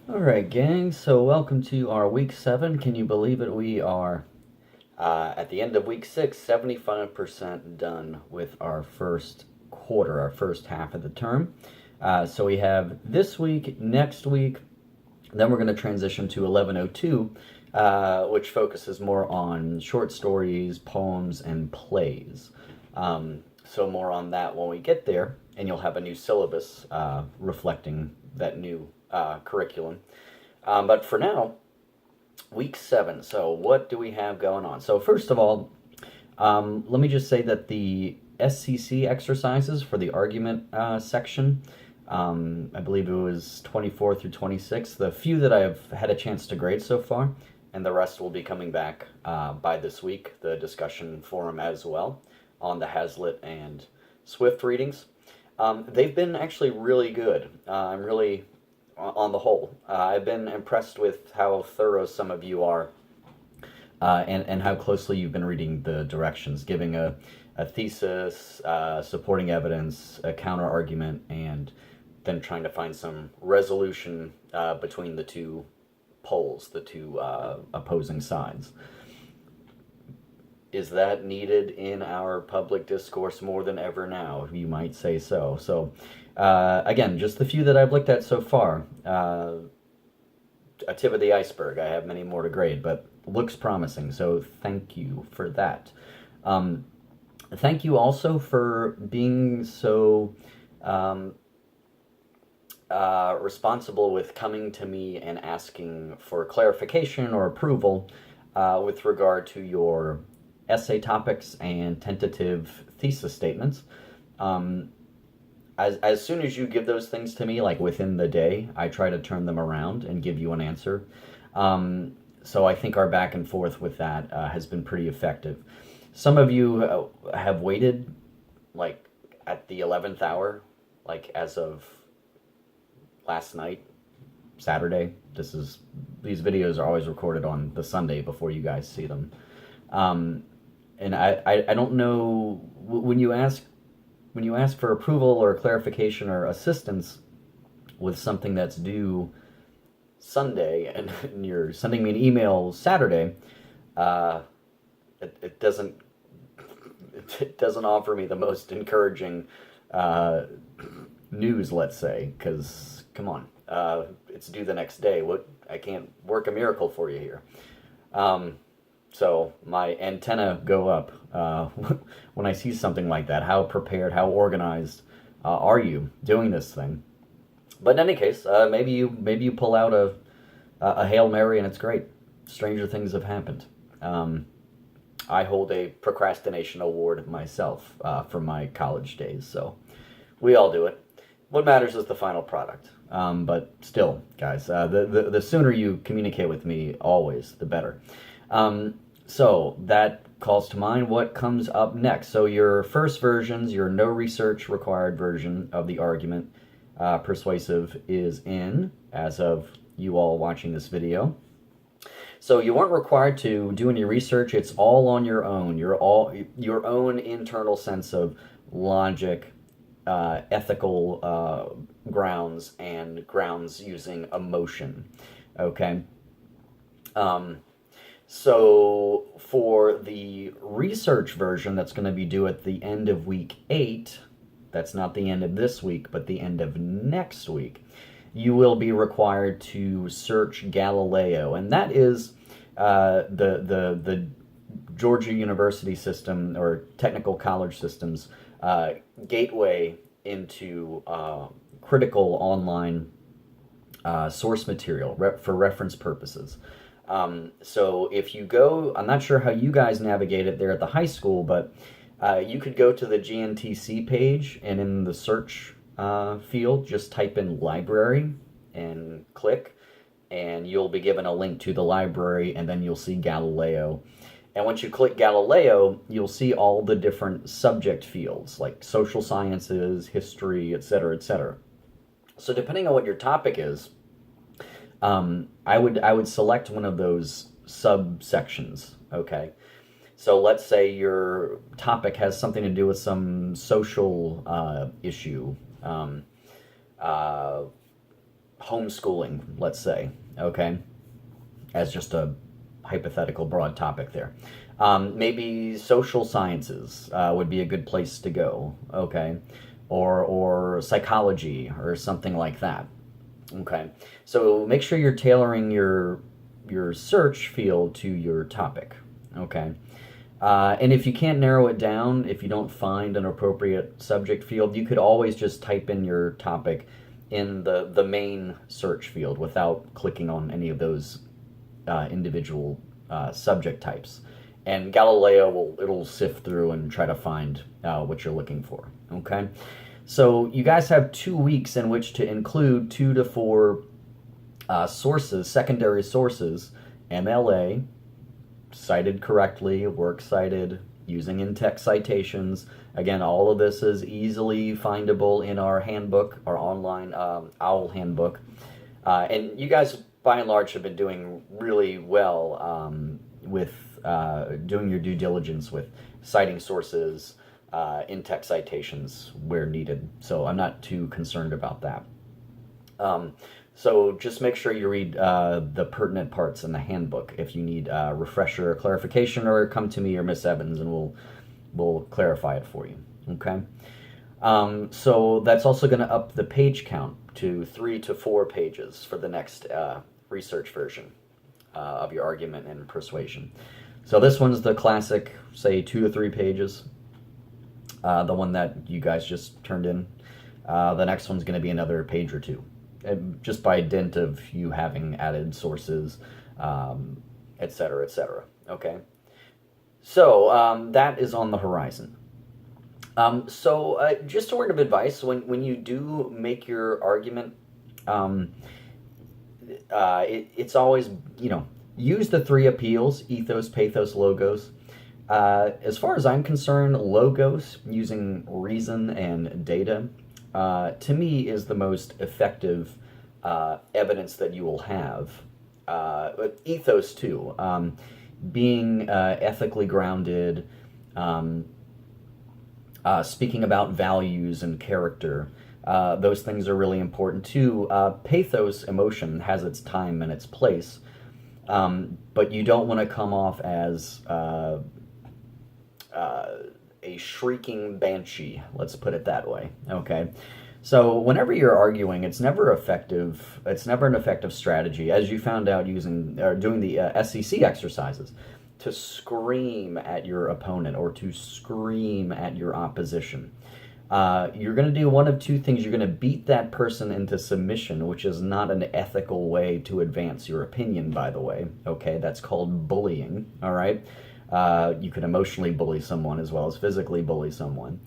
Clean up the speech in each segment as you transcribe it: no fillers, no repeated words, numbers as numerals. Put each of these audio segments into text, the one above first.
All right, gang. So welcome to our week 7. Can you believe it? We are at the end of week 6, 75% done with our first quarter, our first half of the term. So we have this week, next week, then we're going to transition to 1102, which focuses more on short stories, poems, and plays. So more on that when we get there, and you'll have a new syllabus reflecting that new curriculum. But for now, week 7. So what do we have going on? So first of all, let me just say that the SCC exercises for the argument section, I believe it was 24 through 26, the few that I've had a chance to grade so far, and the rest will be coming back by this week, the discussion forum as well, on the Hazlitt and Swift readings. They've been actually really good. I'm really, on the whole, I've been impressed with how thorough some of you are, and how closely you've been reading the directions, giving a thesis, supporting evidence, a counter argument, and then trying to find some resolution between the two poles, the two opposing sides. Is that needed in our public discourse more than ever now? You might say so. So, again, just the few that I've looked at so far. A tip of the iceberg. I have many more to grade, but looks promising. So thank you for that. Thank you also for being so responsible with coming to me and asking for clarification or approval with regard to your essay topics and tentative thesis statements. As soon as you give those things to me, like within the day, I try to turn them around and give you an answer. So I think our back and forth with that has been pretty effective. Some of you have waited, like, at the 11th hour, like, as of last night, Saturday. These videos are always recorded on the Sunday before you guys see them. And I don't know, when you ask for approval or clarification or assistance with something that's due Sunday, and you're sending me an email Saturday, it doesn't offer me the most encouraging news, let's say, because come on, it's due the next day. I can't work a miracle for you here. So my antenna go up when I see something like that. How prepared, how organized are you doing this thing? But in any case, maybe you pull out a Hail Mary and it's great. Stranger things have happened. I hold a procrastination award myself from my college days, so we all do it. What matters is the final product. But still, guys, the sooner you communicate with me, always, the better. So that calls to mind what comes up next. So your first versions, your no research required version of the argument, persuasive, is in as of you all watching this video. So you weren't required to do any research. It's all on your own. Your own internal sense of logic, ethical grounds, and grounds using emotion. Okay. So for the research version that's going to be due at the end of week 8, that's not the end of this week, but the end of next week, you will be required to search Galileo, and that is the Georgia University system, or technical college systems, gateway into critical online source material for reference purposes. So if you go, I'm not sure how you guys navigate it there at the high school, but you could go to the GNTC page, and in the search field, just type in library and click, and you'll be given a link to the library, and then you'll see Galileo. And once you click Galileo, you'll see all the different subject fields, like social sciences, history, etc., etc. So depending on what your topic is, I would select one of those subsections. Okay, so let's say your topic has something to do with some social issue. homeschooling, let's say, okay, as just a hypothetical broad topic there. Maybe social sciences would be a good place to go, okay, or psychology or something like that, okay. So make sure you're tailoring your search field to your topic, okay. And if you can't narrow it down, if you don't find an appropriate subject field, you could always just type in your topic in the main search field without clicking on any of those individual subject types. And Galileo it'll sift through and try to find what you're looking for. Okay, so you guys have 2 weeks in which to include 2 to 4 sources, secondary sources, MLA, cited correctly, works cited, using in-text citations. Again, all of this is easily findable in our handbook, our online OWL handbook. And you guys, by and large, have been doing really well with doing your due diligence with citing sources, in-text citations where needed. So I'm not too concerned about that. So just make sure you read the pertinent parts in the handbook if you need refresher or clarification, or come to me or Miss Evans and we'll clarify it for you. Okay. So that's also going to up the page count to 3 to 4 pages for the next research version of your argument and persuasion. So this one's the classic, say 2 to 3 pages. The one that you guys just turned in. The next one's going to be another page or 2. Just by dint of you having added sources, et cetera, et cetera. Okay? So that is on the horizon. So just a word of advice, when you do make your argument, it's always, use the 3 appeals: ethos, pathos, logos. As far as I'm concerned, logos, using reason and data, to me is the most effective evidence that you will have. But ethos too, being ethically grounded, speaking about values and character, those things are really important too. Pathos, emotion, has its time and its place, but you don't want to come off as a shrieking banshee, let's put it that way, okay? So whenever you're arguing, it's never effective. It's never an effective strategy, as you found out doing the SEC exercises, to scream at your opponent or to scream at your opposition. You're going to do one of 2 things. You're going to beat that person into submission, which is not an ethical way to advance your opinion, by the way, okay? That's called bullying, all right? You can emotionally bully someone as well as physically bully someone.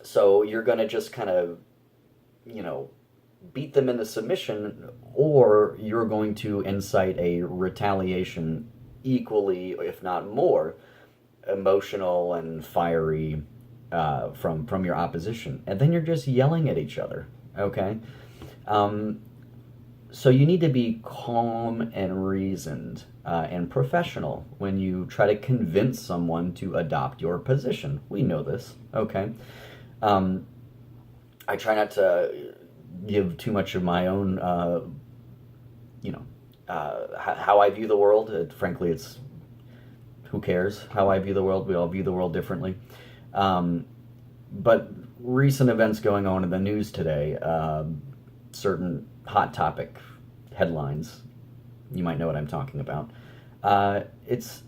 So you're going to just kind of, beat them into submission, or you're going to incite a retaliation equally, if not more, emotional and fiery from your opposition. And then you're just yelling at each other, okay? So you need to be calm and reasoned and professional when you try to convince someone to adopt your position. We know this, okay? I try not to give too much of my own, how I view the world. Frankly, it's who cares how I view the world. We all view the world differently. But recent events going on in the news today, certain hot topic headlines, you might know what I'm talking about. It's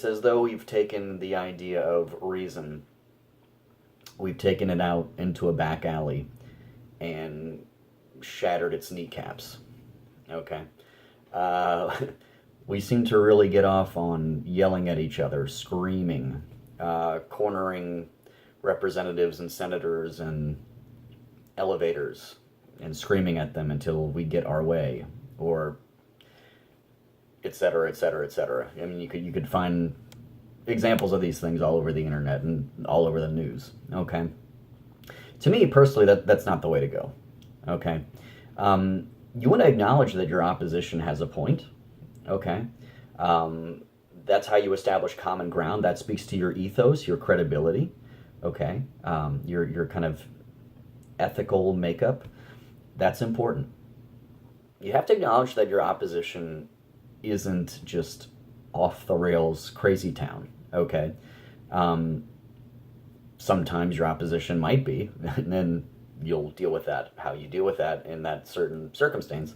as though we've taken the idea of reason, we've taken it out into a back alley and shattered its kneecaps. Okay. We seem to really get off on yelling at each other, screaming, cornering representatives and senators and elevators and screaming at them until we get our way, or et cetera, et cetera, et cetera. I mean, you could find examples of these things all over the internet and all over the news, okay? To me, personally, that's not the way to go, okay? You want to acknowledge that your opposition has a point, okay? That's how you establish common ground. That speaks to your ethos, your credibility, okay? Your kind of ethical makeup, that's important. You have to acknowledge that your opposition isn't just off the rails crazy town, okay? Um, Sometimes your opposition might be, and then you'll deal with that, how you deal with that in that certain circumstance.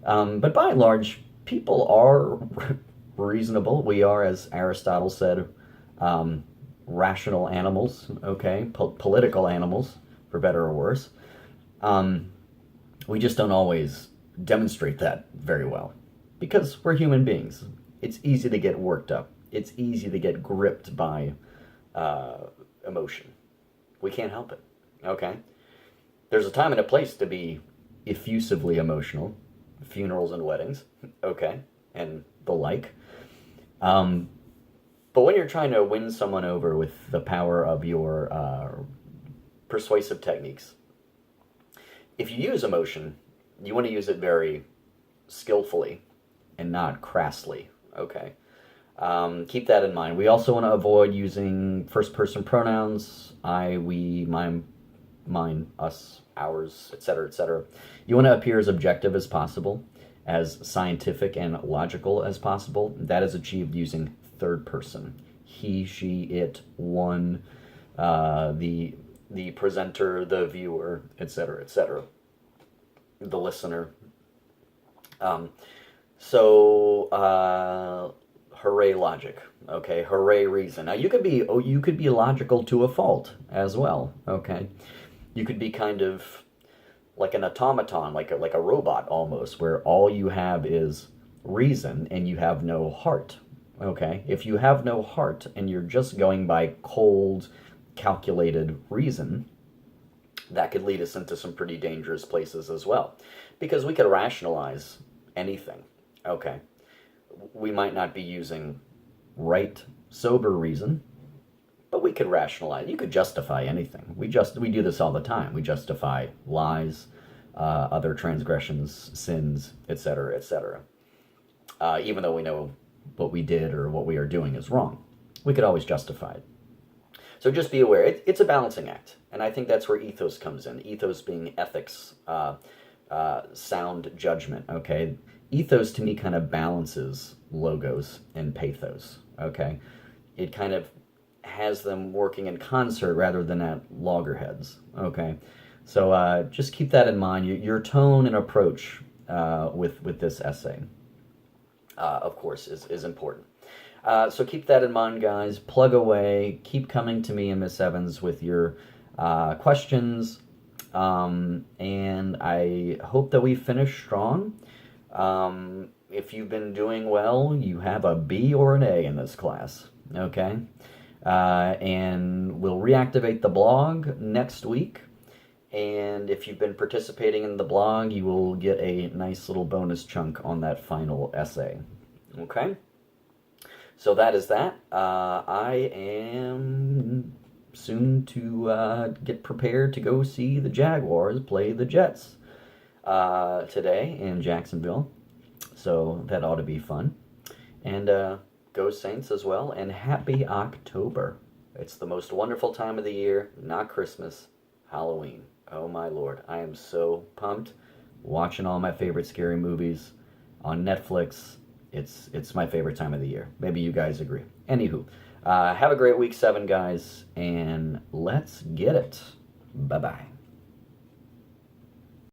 But by and large, people are reasonable. We are, as Aristotle said, rational animals, okay? Political animals, for better or worse. Um, we just don't always demonstrate that very well because we're human beings. It's easy to get worked up, it's easy to get gripped by uh, emotion. We can't help it, okay? There's a time and a place to be effusively emotional, funerals and weddings, okay, and the like. Um, but when you're trying to win someone over with the power of your persuasive techniques, if you use emotion, you want to use it very skillfully and not crassly, okay? Keep that in mind. We also want to avoid using first person pronouns: I, we, mine, us, ours, etc., etc. You want to appear as objective as possible, as scientific and logical as possible. That is achieved using third person: he, she, it, one, the presenter, the viewer, etc., etc., the listener. Um, Hooray logic, okay? Hooray reason. Now you could be logical to a fault as well, okay? You could be kind of like an automaton, like a robot almost, where all you have is reason and you have no heart, okay? If you have no heart and you're just going by cold, calculated reason, that could lead us into some pretty dangerous places as well, because we could rationalize anything, okay? We might not be using right, sober reason, but we could rationalize. You could justify anything. We do this all the time. We justify lies, other transgressions, sins, etc., etc. Even though we know what we did or what we are doing is wrong, we could always justify it. So just be aware. It's a balancing act, and I think that's where ethos comes in. Ethos being ethics, sound judgment. Okay, ethos to me kind of balances logos and pathos. Okay, it kind of has them working in concert rather than at loggerheads. Okay, so just keep that in mind. Your tone and approach with this essay, of course, is important. So keep that in mind, guys. Plug away. Keep coming to me and Miss Evans with your questions. And I hope that we finish strong. If you've been doing well, you have a B or an A in this class. Okay? And we'll reactivate the blog next week. And if you've been participating in the blog, you will get a nice little bonus chunk on that final essay. Okay? So that is that. I am soon to get prepared to go see the Jaguars play the Jets today in Jacksonville. So that ought to be fun. And go Saints as well. And happy October. It's the most wonderful time of the year. Not Christmas, Halloween. Oh my Lord. I am so pumped watching all my favorite scary movies on Netflix. It's my favorite time of the year. Maybe you guys agree. Anywho, have a great week 7, guys, and let's get it. Bye-bye.